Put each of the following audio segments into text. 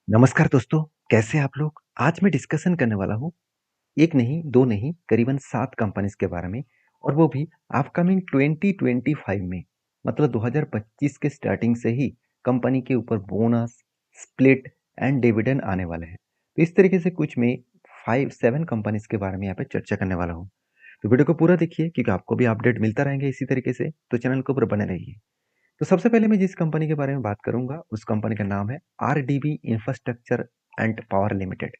नमस्कार दोस्तों, कैसे हैं आप लोग? आज मैं डिस्कशन करने वाला हूँ, 1 नहीं, 2 नहीं, करीबन 7 कंपनीज़ के बारे में और वो भी अपकमिंग 2025 में। मतलब 2025 के स्टार्टिंग से ही कंपनी के ऊपर बोनस, स्प्लिट एंड डिविडेंड आने वाले हैं। तो इस तरीके से कुछ मैं 5-7 कंपनीज़ के बारे में यहाँ पे चर्चा करने वाला हूँ। तो वीडियो को पूरा देखिए क्योंकि आपको भी अपडेट मिलता रहेंगे इसी तरीके से, तो चैनल के ऊपर बने रहिए। तो सबसे पहले मैं जिस कंपनी के बारे में बात करूंगा उस कंपनी का नाम है RDB infrastructure and power limited.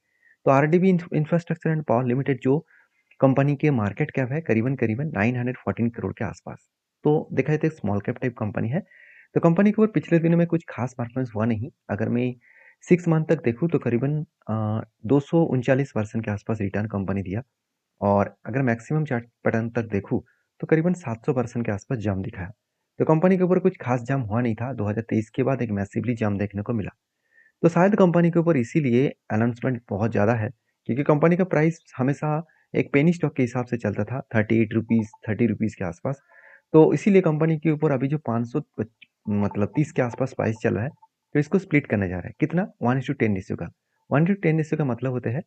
तो RDB infrastructure and power limited जो कंपनी के मार्केट कैप है करीबन करीबन 914 करोड़ के आसपास। तो देखा जाए तो एक स्मॉल कैप टाइप कंपनी है। तो कंपनी के ऊपर पिछले दिनों में कुछ खास परफॉर्मेंस हुआ नहीं। अगर मैं 6 मंथ तक देखूँ तो करीबन 239% के आसपास रिटर्न कंपनी दिया और अगर मैक्सिमम चार्ट पैटर्न तक देखूँ तो करीबन 700% के आसपास जंप दिखाया। तो कंपनी के ऊपर कुछ खास जंप हुआ नहीं था। 2023 के बाद एक मैसिवली जंप देखने को मिला। तो शायद कंपनी के ऊपर इसीलिए अनाउंसमेंट बहुत ज़्यादा है क्योंकि कंपनी का प्राइस हमेशा एक पेनी स्टॉक के हिसाब से चलता था, 38 रुपीज़ 30 रुपीज़ के आसपास। तो इसीलिए कंपनी के ऊपर अभी जो 500 मतलब 30 के आसपास प्राइस चल रहा है, तो इसको स्प्लिट करने जा रहा है। कितना? 1:10 रेशियो का। 1:10 रेशियो का मतलब होता है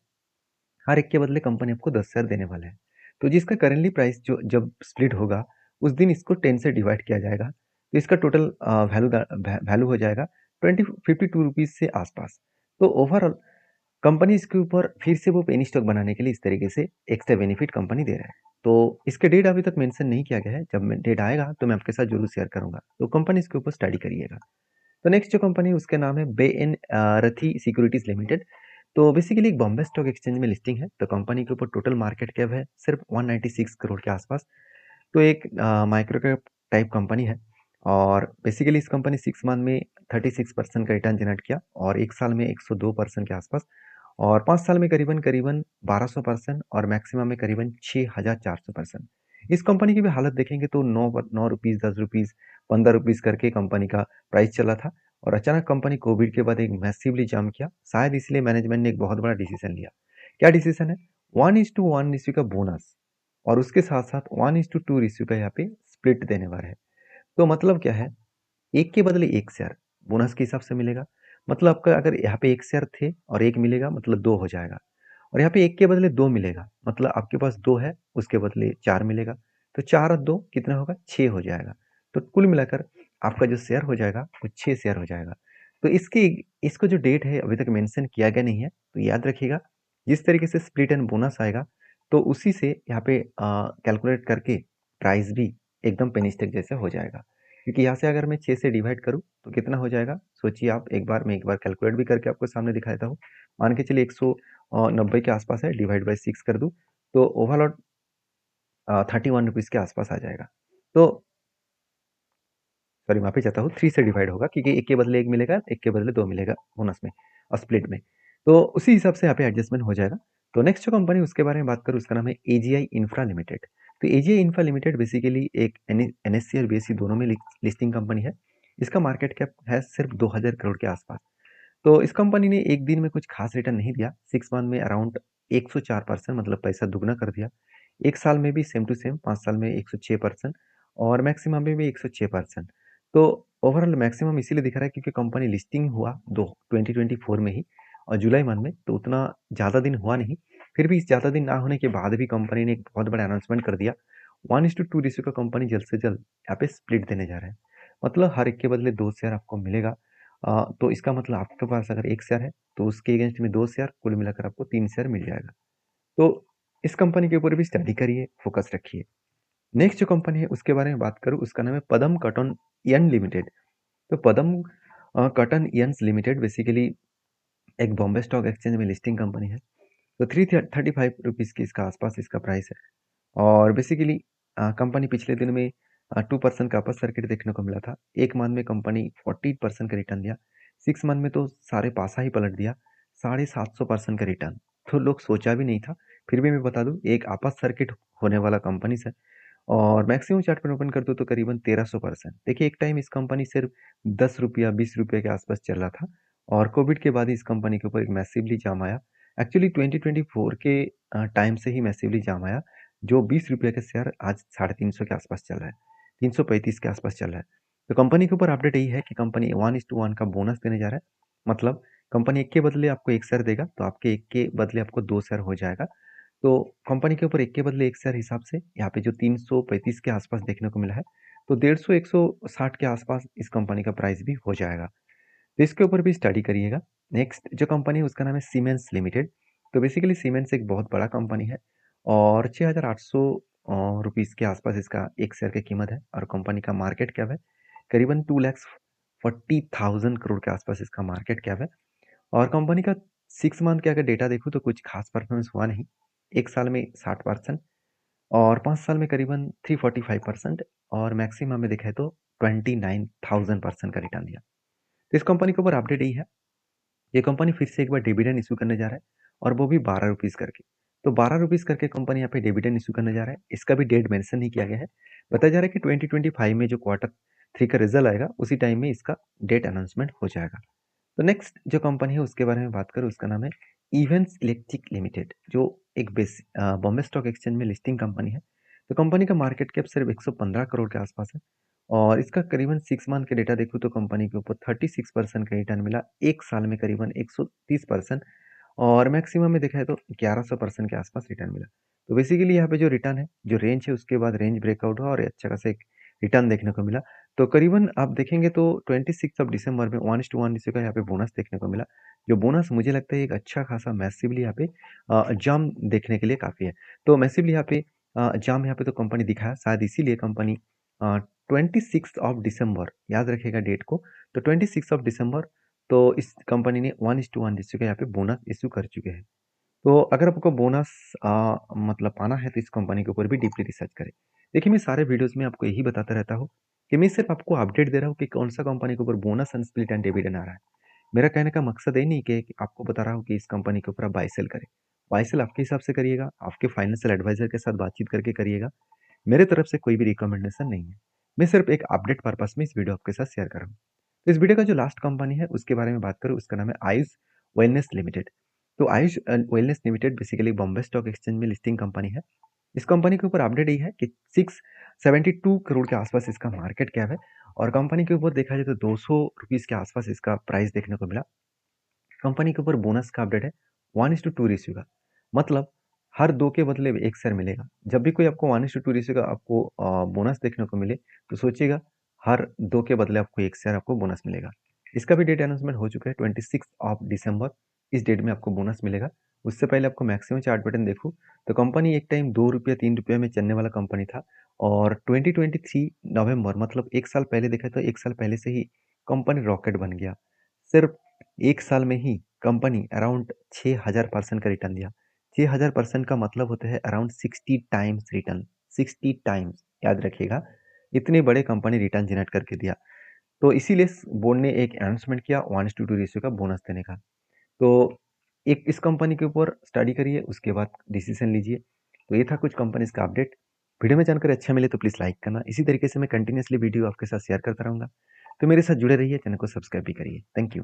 हर एक के बदले कंपनी आपको 10 शेयर देने वाला है। तो जिसका करेंटली प्राइस जो जब स्प्लिट होगा, उस दिन इसको 10 से डिवाइड किया जाएगा। तो इसका टोटल वैल्यू हो जाएगा 20 52 रुपीज़ से आसपास। तो ओवरऑल कंपनी इसके ऊपर फिर से वो पेनी स्टॉक बनाने के लिए इस तरीके से एक्स्ट्रा बेनिफिट कंपनी दे रहा है। तो इसके डेट अभी तक मेंशन नहीं किया गया है। जब मैं डेट आएगा तो मैं आपके साथ ज़रूर शेयर करूँगा। तो कंपनी इसके ऊपर स्टडी करिएगा। तो नेक्स्ट जो कंपनी है उसका नाम है बे एंड रथी सिक्योरिटीज लिमिटेड। तो बेसिकली एक बॉम्बे स्टॉक एक्सचेंज में लिस्टिंग है। तो कंपनी के ऊपर टोटल मार्केट कैप है सिर्फ 196 करोड़ के आसपास। तो एक माइक्रो कैप टाइप कंपनी है और बेसिकली इस कंपनी 6 मंथ में 36% का रिटर्न जनरेट किया और 1 साल में 102% के आसपास और 5 साल में करीबन करीबन 1200% और मैक्सिमम में करीबन 6400%। इस कंपनी की भी हालत देखेंगे तो 9 रुपीज़ 10 रुपीज़ 15 रुपीज़ करके कंपनी का प्राइस चला था और अचानक कंपनी कोविड के बाद एक मैसिवली जंप किया। शायद इसलिए मैनेजमेंट ने एक बहुत बड़ा डिसीजन लिया। क्या डिसीजन है? 1:1 रेशियो का बोनस और उसके साथ साथ 1:2 रेशियो का यहाँ पे स्प्लिट देने वाला है। तो मतलब क्या है, एक के बदले एक शेयर बोनस के हिसाब से मिलेगा। मतलब आपका अगर यहाँ पे एक शेयर थे और एक मिलेगा मतलब दो हो जाएगा और यहाँ पे एक के बदले दो मिलेगा मतलब आपके पास दो है उसके बदले चार मिलेगा। तो चार और दो कितना होगा? 6 हो जाएगा। तो कुल मिलाकर आपका जो शेयर हो जाएगा वो 6 शेयर हो जाएगा। तो इसकी इसको जो डेट है अभी तक मेंशन किया गया नहीं है। तो याद रखिएगा जिस तरीके से स्प्लिट एंड बोनस आएगा तो उसी से यहाँ पे कैलकुलेट करके प्राइस भी एकदम पेनी स्टॉक जैसे हो जाएगा। क्योंकि यहाँ से अगर मैं 6 से डिवाइड करूँ तो कितना हो जाएगा? सोचिए आप एक बार, मैं एक बार कैलकुलेट भी करके आपको सामने दिखा देता हूँ। मान के चलिए 190 के आसपास है, डिवाइड बाय 6 कर दूँ तो ओवरऑल 31 रुपीज़ के आसपास आ जाएगा। तो सॉरी माफ़ी चाहता हूँ, 3 से डिवाइड होगा क्योंकि 1 के बदले 1 मिलेगा, 1 के बदले 2 मिलेगा बोनस में और स्प्लिट में। तो उसी हिसाब से यहाँ पे एडजस्टमेंट हो जाएगा। तो नेक्स्ट जो कंपनी उसके बारे में बात करूँ उसका नाम है एजीआई इंफ्रा लिमिटेड। तो एजीआई इंफ्रा लिमिटेड बेसिकली एक एनएससी और बीएसई दोनों में लिस्टिंग कंपनी है। इसका मार्केट कैप है सिर्फ 2000 करोड़ के आसपास। तो इस कंपनी ने एक दिन में कुछ खास रिटर्न नहीं दिया। 6 मंथ में अराउंड 104% मतलब पैसा दुगना कर दिया। 1 साल में भी सेम टू सेम, 5 साल में 106% और मैक्सिमम में भी 106%। तो ओवरऑल मैक्सिमम इसीलिए दिख रहा है क्योंकि कंपनी लिस्टिंग हुआ 2024 में ही और जुलाई मंथ में, तो उतना ज़्यादा दिन हुआ नहीं। फिर भी इस ज़्यादा दिन ना होने के बाद भी कंपनी ने एक बहुत बड़ा अनाउंसमेंट कर दिया। 1:2 रेशियो का कंपनी जल्द से जल्द यहाँ पे स्प्लिट देने जा रहा है। मतलब हर एक के बदले 2 शेयर आपको मिलेगा। तो इसका मतलब आपके पास अगर 1 शेयर है तो उसके अगेंस्ट में 2 शेयर, कुल मिलाकर आपको 3 शेयर मिल जाएगा। तो इस कंपनी के ऊपर भी स्टडी करिए, फोकस रखिए। नेक्स्ट जो कंपनी है उसके बारे में बात करूँ उसका नाम है पदम कॉटन यन लिमिटेड। तो पदम कॉटन यंस लिमिटेड बेसिकली एक बॉम्बे स्टॉक एक्सचेंज में लिस्टिंग कंपनी है। तो 335 के इसका आसपास इसका प्राइस है और बेसिकली कंपनी पिछले दिन में 2% का अपर सर्किट देखने को मिला था। 1 मंथ में कंपनी 40% का रिटर्न दिया। 6 मंथ में तो सारे पासा ही पलट दिया, 750% का रिटर्न। तो लोग सोचा भी नहीं था। फिर भी मैं बता दूं एक अपर सर्किट होने वाला कंपनी से और मैक्सिमम चार्ट पर ओपन कर दो तो करीबन 1300%। देखिए एक टाइम इस कंपनी सिर्फ 10 रुपया 20 रुपये के आसपास चल रहा था और कोविड के बाद इस कंपनी के ऊपर एक मैसिवली जाम आया। एक्चुअली 2024 के टाइम से ही मैसिवली जाम आया। जो 20 रुपये का शेयर आज 350 के आसपास चल रहा है, 335 के आसपास चल रहा है। तो कंपनी के ऊपर अपडेट यही है कि कंपनी 1:1 का बोनस देने जा रहा है। मतलब कंपनी 1 के बदले आपको 1 शेयर देगा, तो आपके 1 के बदले आपको 2 शेयर हो जाएगा। तो कंपनी के ऊपर 1 के बदले 1 शेयर हिसाब से यहाँ पे जो 335 के आसपास देखने को मिला है, तो 150-160 के आसपास इस कंपनी का प्राइस भी हो जाएगा। तो इसके ऊपर भी स्टडी करिएगा। नेक्स्ट जो कंपनी है उसका नाम है सीमेंस लिमिटेड। तो बेसिकली सीमेंस एक बहुत बड़ा कंपनी है और 6,800 रुपीज़ के आसपास इसका 1 शेयर की कीमत है और कंपनी का मार्केट कैप है करीबन 2,40,000 करोड़ के आसपास इसका मार्केट कैप है। और कंपनी का 6 मंथ के अगर डेटा देखूँ तो कुछ खास परफॉर्मेंस हुआ नहीं। 1 साल में 60% और 5 साल में करीबन 345% और मैक्सिमम में देखा है तो 29,000% का रिटर्न दिया। तो इस कंपनी के ऊपर अपडेट यही है, ये कंपनी फिर से एक बार डिविडेंड इश्यू करने जा रहा है और वो भी 12 रुपीज़ करके। तो 12 रुपीज़ करके कंपनी यहाँ पे डिविडेंड इश्यू करने जा रहा है। इसका भी डेट मेंशन नहीं किया गया है। बताया जा रहा है कि 2025 में जो क्वार्टर 3 का रिजल्ट आएगा उसी टाइम में इसका डेट अनाउंसमेंट हो जाएगा। तो नेक्स्ट जो कंपनी है उसके बारे में बात करूँ, उसका नाम है इवेंट्स इलेक्ट्रिक लिमिटेड, जो एक बॉम्बे स्टॉक एक्सचेंज में लिस्टिंग कंपनी है। तो कंपनी का मार्केट कैप सिर्फ 115 करोड़ के आसपास है और इसका करीबन 6 मंथ के डेटा देखूँ तो कंपनी के ऊपर 36% का रिटर्न मिला, 1 साल में करीबन 130% और मैक्सिमम में देखा है तो 1100% के आसपास रिटर्न मिला। तो बेसिकली यहाँ पे जो रिटर्न है, जो रेंज है उसके बाद रेंज ब्रेकआउट हुआ और अच्छा खासा एक रिटर्न देखने को मिला। तो करीबन आप देखेंगे तो 26 ऑफ दिसंबर में 1:1 रेशियो का यहाँ पे बोनस देखने को मिला। जो बोनस मुझे लगता है एक अच्छा खासा मैसिवली यहाँ पे जंप देखने के लिए काफ़ी है। तो मैसिवली यहाँ पे जंप यहाँ पे तो कंपनी दिखाया, शायद इसीलिए कंपनी 26 ऑफ दिसंबर याद रखिएगा डेट को, तो 26 ऑफ दिसंबर तो इस कंपनी ने 1:1 रेशियो का यहाँ पे बोनस इश्यू कर चुके हैं। तो अगर आपको बोनस मतलब पाना है तो इस कंपनी के ऊपर भी डीपली रिसर्च करें। देखिए मैं सारे वीडियोज़ में आपको यही बताता रहता हूँ कि मैं सिर्फ आपको अपडेट दे रहा हूँ कि कौन-सा कंपनी के ऊपर bonus and split and dividend आ रहा है। मेरा कहने का मकसद ये नहीं कि आपको बता रहा हूँ कि इस कंपनी के ऊपर आप बाय सेल करें। बाय सेल आपके हिसाब से करिएगा, आपके फाइनेंशियल एडवाइज़र के साथ बातचीत करके करिएगा। मेरे तरफ से कोई भी रिकमेंडेशन नहीं है। मैं सिर्फ एक अपडेट पर्पस में इस वीडियो आपके साथ शेयर कर रहा हूँ। तो इस वीडियो का जो लास्ट कंपनी है उसके बारे में बात करूँ, उसका नाम है आयुष वेलनेस लिमिटेड। तो Ayush wellness limited basically Bombay stock exchange में लिस्टिंग कंपनी है। इस कंपनी के ऊपर अपडेट ये है कि 672 करोड़ के आसपास इसका मार्केट कैप है और कंपनी के ऊपर देखा जाए तो 200 रुपीज़ के आसपास इसका प्राइस देखने को मिला। कंपनी के ऊपर बोनस का अपडेट है 1:2 रेशियो का, मतलब हर 2 के बदले 1 शेयर मिलेगा। जब भी कोई आपको 1:2 रेशियो का आपको बोनस देखने को मिले, तो सोचिएगा हर 2 के बदले आपको 1 शेयर आपको बोनस मिलेगा। इसका भी डेट अनाउंसमेंट हो चुका है 26 ऑफ दिसंबर, इस डेट में आपको बोनस मिलेगा। उससे पहले आपको मैक्सिमम चार्ट पैटर्न देखूँ, तो कंपनी एक टाइम ₹2 ₹3 में चलने वाला कंपनी था और 2023 नवंबर मतलब 1 साल पहले देखा तो 1 साल पहले से ही कंपनी रॉकेट बन गया। सिर्फ 1 साल में ही कंपनी अराउंड 6000% का रिटर्न दिया। 6000% का मतलब होता है अराउंड 60 टाइम्स रिटर्न, 60 टाइम्स याद रखिएगा। इतनी बड़े कंपनी रिटर्न जनरेट करके दिया। तो इसीलिए बोर्ड ने एक अनाउंसमेंट किया 1:2 रेशियो का बोनस देने का। तो एक इस कंपनी के ऊपर स्टडी करिए, उसके बाद डिसीजन लीजिए। तो ये था कुछ कंपनीज का अपडेट। वीडियो में जानकर अच्छा मिले तो प्लीज़ लाइक करना। इसी तरीके से मैं कंटिन्यूअसली वीडियो आपके साथ शेयर करता रहूँगा। तो मेरे साथ जुड़े रहिए, चैनल को सब्सक्राइब भी करिए। Thank you.